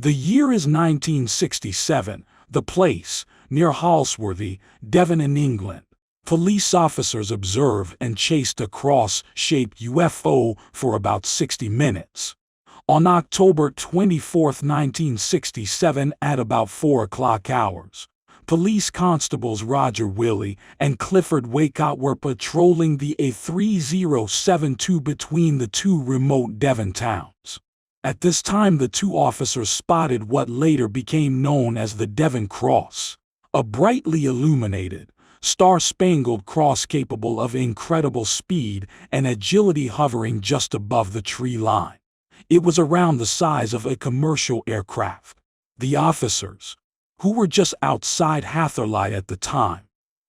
The year is 1967, the place, near Holsworthy, Devon in England. Police officers observed and chased a cross-shaped UFO for about 60 minutes. On October 24, 1967 at about 4 o'clock hours, police constables Roger Willey and Clifford Waycott were patrolling the A3072 between the two remote Devon towns. At this time the two officers spotted what later became known as the Devon Cross, a brightly illuminated, star-spangled cross capable of incredible speed and agility hovering just above the tree line. It was around the size of a commercial aircraft. The officers, who were just outside Hatherley at the time,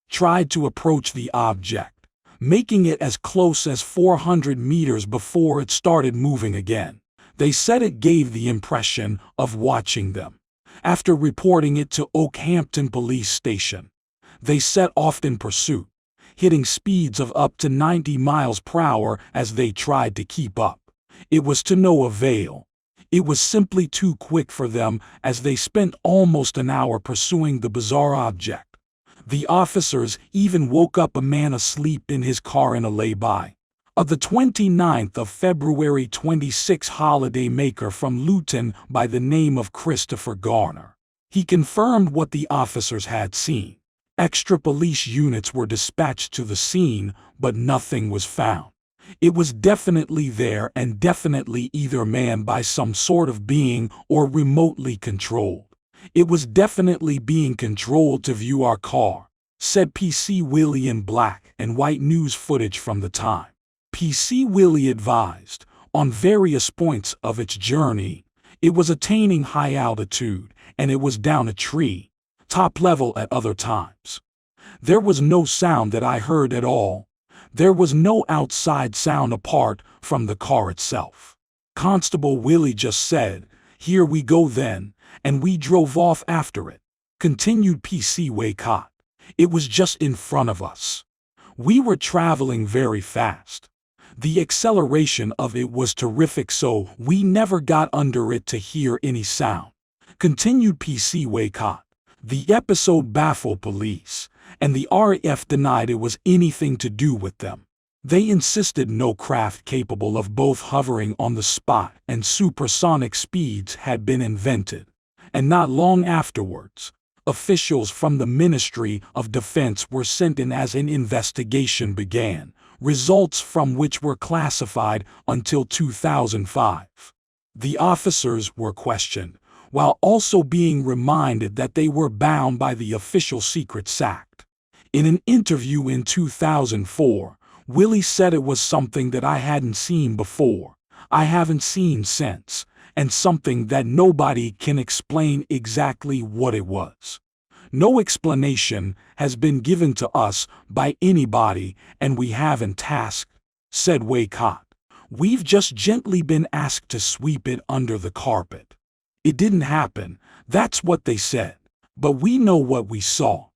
tried to approach the object, making it as close as 400 meters before it started moving again. They said it gave the impression of watching them. After reporting it to Oakhampton Police Station, they set off in pursuit, hitting speeds of up to 90 miles per hour as they tried to keep up. It was to no avail. It was simply too quick for them as they spent almost an hour pursuing the bizarre object. The officers even woke up a man asleep in his car in a lay-by. On the 29th of February 26 holidaymaker from Luton by the name of Christopher Garner. He confirmed what the officers had seen. Extra police units were dispatched to the scene, but nothing was found. It was definitely there and definitely either manned by some sort of being or remotely controlled. It was definitely being controlled to view our car, said PC Willey in black and white news footage from the time. PC Willey advised, on various points of its journey, it was attaining high altitude and it was down a tree, top level at other times. There was no sound that I heard at all. There was no outside sound apart from the car itself. Constable Willey just said, "Here we go then," and we drove off after it. Continued PC Waycott. It was just in front of us. We were traveling very fast. The acceleration of it was terrific, so we never got under it to hear any sound. Continued PC Waycott. The episode baffled police, and the RAF denied it was anything to do with them. They insisted no craft capable of both hovering on the spot and supersonic speeds had been invented. And not long afterwards, officials from the Ministry of Defense were sent in as an investigation began, results from which were classified until 2005. The officers were questioned, while also being reminded that they were bound by the Official Secrets Act. In an interview in 2004, Willey said it was something that I hadn't seen before, I haven't seen since, and something that nobody can explain exactly what it was. No explanation has been given to us by anybody, and we haven't tasked, said Waycott. We've just gently been asked to sweep it under the carpet. It didn't happen, that's what they said. But we know what we saw.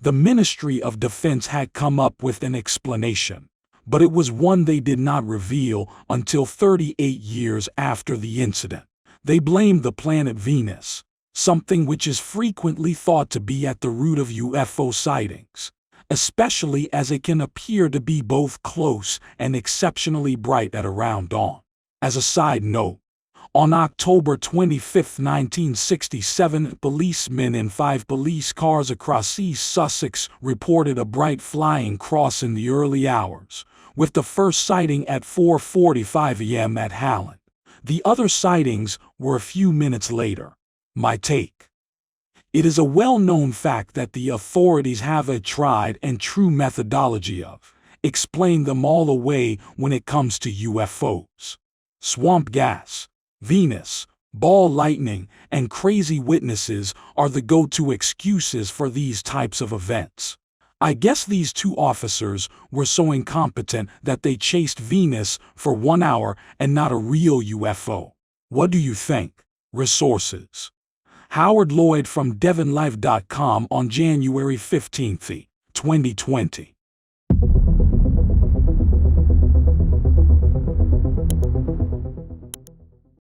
The Ministry of Defense had come up with an explanation, but it was one they did not reveal until 38 years after the incident. They blamed the planet Venus, something which is frequently thought to be at the root of UFO sightings, especially as it can appear to be both close and exceptionally bright at around dawn. As a side note, on October 25, 1967, policemen in 5 police cars across East Sussex reported a bright flying cross in the early hours, with the first sighting at 4:45 a.m. at Halland. The other sightings were a few minutes later. My take. It is a well-known fact that the authorities have a tried and true methodology of explain them all away when it comes to UFOs. Swamp gas, Venus, ball lightning, and crazy witnesses are the go-to excuses for these types of events. I guess these two officers were so incompetent that they chased Venus for 1 hour and not a real UFO. What do you think? Resources. Howard Lloyd from DevonLive.com on January 15, 2020.